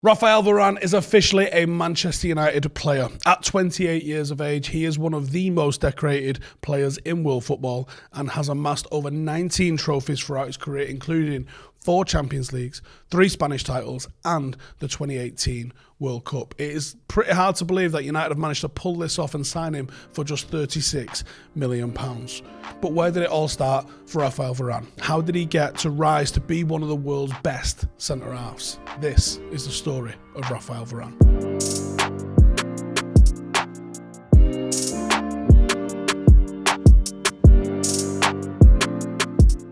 Raphael Varane is officially a Manchester United player. At 28 years of age, he is one of the most decorated players in world football and has amassed over 19 trophies throughout his career, including 4 Champions Leagues, 3 Spanish titles, and the 2018 World Cup. It is pretty hard to believe that United have managed to pull this off and sign him for just £36 million. But where did it all start for Raphael Varane? How did he get to rise to be one of the world's best centre-halves? This is the story of Raphael Varane.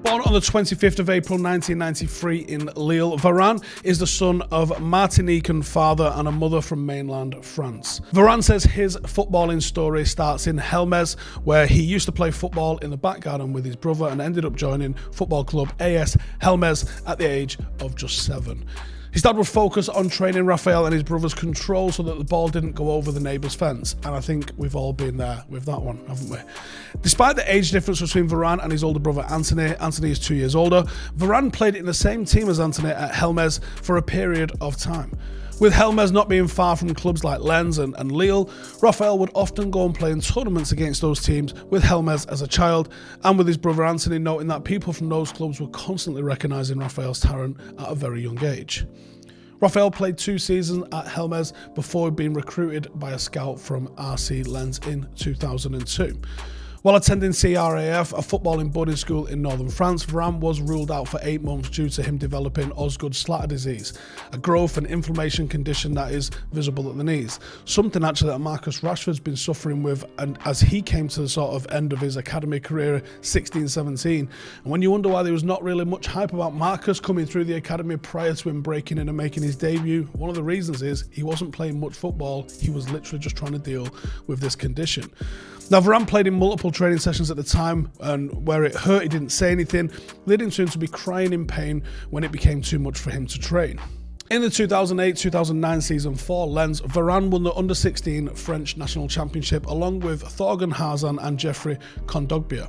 Born on the 25th of April 1993 in Lille, Varane is the son of Martinican father and a mother from mainland France. Varane says his footballing story starts in Helmez, where he used to play football in the back garden with his brother and ended up joining football club AS Helmez at the age of just 7. His dad would focus on training Raphael and his brother's control so that the ball didn't go over the neighbour's fence. And I think we've all been there with that one, haven't we? Despite the age difference between Varane and his older brother Anthony is 2 years older, Varane played in the same team as Anthony at Helmez for a period of time. With Helmez not being far from clubs like Lens and Lille, Raphael would often go and play in tournaments against those teams with Helmez as a child, and with his brother Anthony noting that people from those clubs were constantly recognising Raphael's talent at a very young age. Raphael played 2 seasons at Helmez before being recruited by a scout from RC Lens in 2002. While attending CRAF, a footballing boarding school in northern France, Varane was ruled out for 8 months due to him developing Osgood-Schlatter disease, a growth and inflammation condition that is visible at the knees. Something actually that Marcus Rashford's been suffering with, and as he came to the sort of end of his academy career, 16-17. And when you wonder why there was not really much hype about Marcus coming through the academy prior to him breaking in and making his debut, one of the reasons is he wasn't playing much football. He was literally just trying to deal with this condition. Now, Varane played in multiple training sessions at the time, and where it hurt, he didn't say anything, leading to him to be crying in pain when it became too much for him to train. In the 2008-2009 season for Lens, Varane won the Under-16 French National Championship along with Thorgan Hazard and Geoffrey Kondogbia.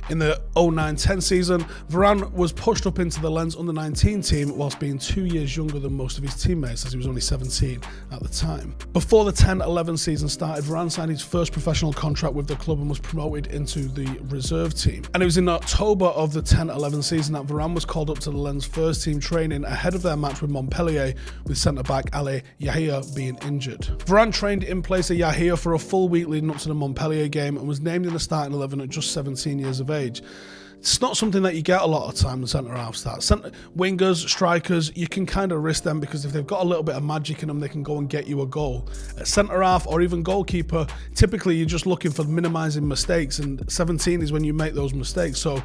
In the 09-10 season, Varane was pushed up into the Lens Under-19 team whilst being 2 years younger than most of his teammates, as he was only 17 at the time. Before the 10-11 season started, Varane signed his first professional contract with the club and was promoted into the reserve team. And it was in October of the 10-11 season that Varane was called up to the Lens first team training ahead of their match with Montpellier, with centre-back Ali Yahia being injured. Varane trained in place of Yahia for a full week leading up to the Montpellier game and was named in the starting 11 at just 17 years of age. It's not something that you get a lot of time in centre-half start. Wingers, strikers, you can kind of risk them because if they've got a little bit of magic in them, they can go and get you a goal. At centre-half or even goalkeeper, typically you're just looking for minimising mistakes, and 17 is when you make those mistakes. So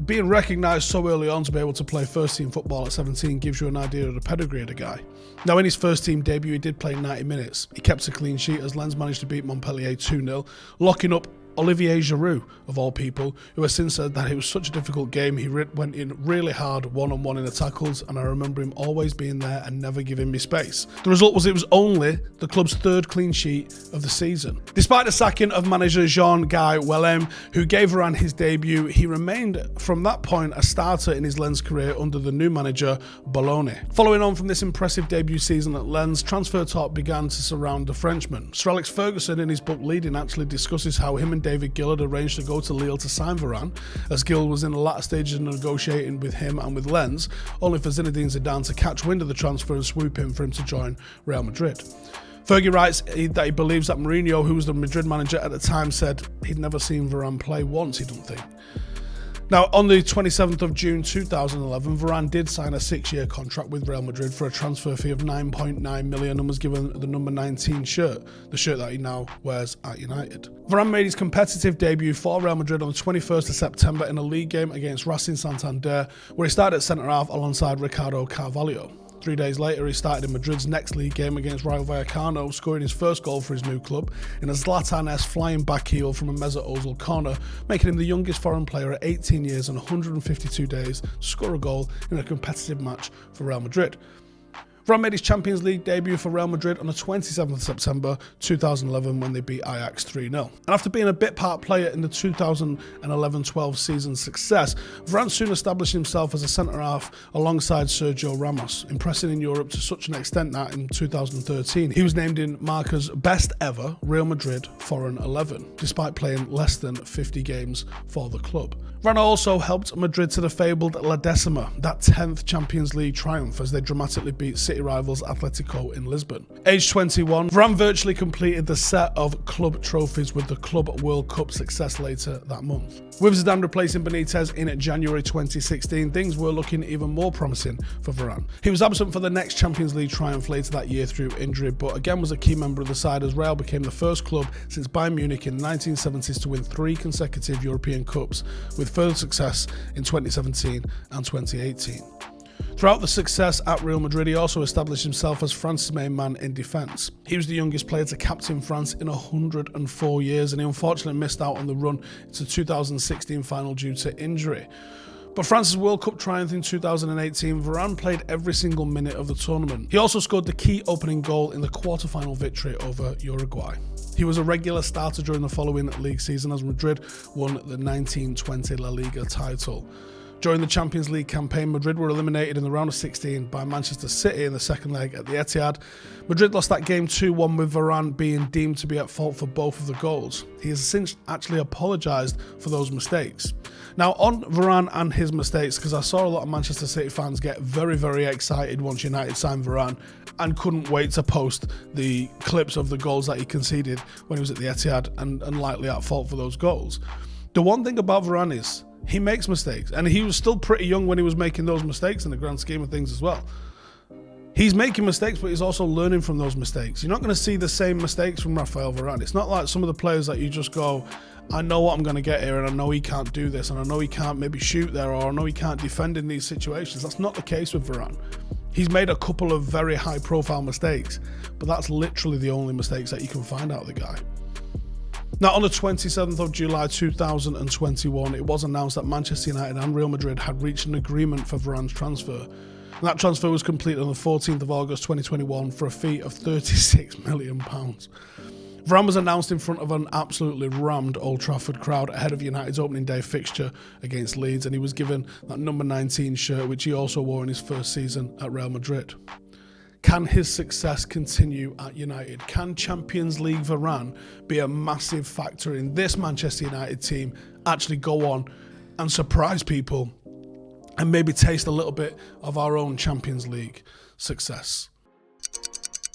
being recognised so early on to be able to play first-team football at 17 gives you an idea of the pedigree of the guy. Now, in his first-team debut, he did play 90 minutes. He kept a clean sheet as Lens managed to beat Montpellier 2-0, locking up Olivier Giroud, of all people, who has since said that it was such a difficult game, he went in really hard one-on-one in the tackles, and I remember him always being there and never giving me space. The result was it was only the club's 3rd clean sheet of the season. Despite the sacking of manager Jean-Guy Wellem, who gave Varane his debut, he remained from that point a starter in his Lens career under the new manager Bologna. Following on from this impressive debut season at Lens, transfer talk began to surround the Frenchman. Sir Alex Ferguson, in his book Leading, actually discusses how him and David Gill had arranged to go to Lille to sign Varane, as Gill was in the latter stages of negotiating with him and with Lens, only for Zinedine Zidane to catch wind of the transfer and swoop in for him to join Real Madrid. Fergie writes that he believes that Mourinho, who was the Madrid manager at the time, said he'd never seen Varane play once, he don't think. Now, on the 27th of June 2011, Varane did sign a 6-year contract with Real Madrid for a transfer fee of £9.9 million and was given the number 19 shirt, the shirt that he now wears at United. Varane made his competitive debut for Real Madrid on the 21st of September in a league game against Racing Santander, where he started at centre-half alongside Ricardo Carvalho. 3 days later, he started in Madrid's next league game against Rayo Vallecano, scoring his first goal for his new club in a Zlatan-esque flying back heel from a Mesut Ozil corner, making him the youngest foreign player at 18 years and 152 days to score a goal in a competitive match for Real Madrid. Varane made his Champions League debut for Real Madrid on the 27th of September 2011 when they beat Ajax 3-0. And after being a bit part player in the 2011-12 season's success, Varane soon established himself as a centre-half alongside Sergio Ramos, impressing in Europe to such an extent that in 2013 he was named in Marca's best ever Real Madrid foreign 11, despite playing less than 50 games for the club. Varane also helped Madrid to the fabled La Decima, that 10th Champions League triumph, as they dramatically beat City rivals Atletico in Lisbon. Aged 21, Varane virtually completed the set of club trophies with the Club World Cup success later that month. With Zidane replacing Benitez in January 2016, things were looking even more promising for Varane. He was absent for the next Champions League triumph later that year through injury, but again was a key member of the side as Real became the first club since Bayern Munich in the 1970s to win 3 consecutive European Cups, with further success in 2017 and 2018. Throughout the success at Real Madrid, he also established himself as France's main man in defence. He was the youngest player to captain France in 104 years, and he unfortunately missed out on the run to the 2016 final due to injury. But France's World Cup triumph in 2018, Varane played every single minute of the tournament. He also scored the key opening goal in the quarter-final victory over Uruguay. He was a regular starter during the following league season as Madrid won the 1920 La Liga title. During the Champions League campaign, Madrid were eliminated in the round of 16 by Manchester City in the second leg at the Etihad. Madrid lost that game 2-1 with Varane being deemed to be at fault for both of the goals. He has since actually apologised for those mistakes. Now on Varane and his mistakes, because I saw a lot of Manchester City fans get very, very excited once United signed Varane and couldn't wait to post the clips of the goals that he conceded when he was at the Etihad and likely at fault for those goals. The one thing about Varane is he makes mistakes, and he was still pretty young when he was making those mistakes in the grand scheme of things as well. He's making mistakes, but he's also learning from those mistakes. You're not going to see the same mistakes from Raphael Varane. It's not like some of the players that you just go, I know what I'm going to get here, and I know he can't do this, and I know he can't maybe shoot there, or I know he can't defend in these situations. That's not the case with Varane. He's made a couple of very high-profile mistakes, but that's literally the only mistakes that you can find out of the guy. Now, on the 27th of July 2021, it was announced that Manchester United and Real Madrid had reached an agreement for Varane's transfer. And that transfer was completed on the 14th of August 2021 for a fee of £36 million. Varane was announced in front of an absolutely rammed Old Trafford crowd ahead of United's opening day fixture against Leeds, and he was given that number 19 shirt, which he also wore in his first season at Real Madrid. Can his success continue at United? Can Champions League Varane be a massive factor in this Manchester United team actually go on and surprise people and maybe taste a little bit of our own Champions League success?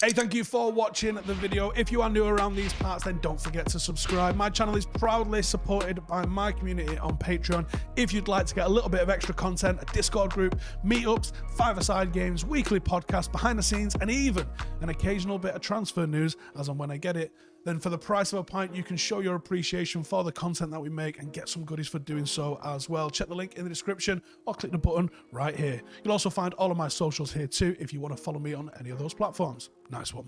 Hey, thank you for watching the video. If you are new around these parts, then don't forget to subscribe. My channel is proudly supported by my community on Patreon. If you'd like to get a little bit of extra content, a Discord group, meetups, five-a-side games, weekly podcasts, behind the scenes, and even an occasional bit of transfer news as and when I get it, then for the price of a pint, you can show your appreciation for the content that we make and get some goodies for doing so as well. Check the link in the description or click the button right here. You'll also find all of my socials here too if you want to follow me on any of those platforms. Nice one.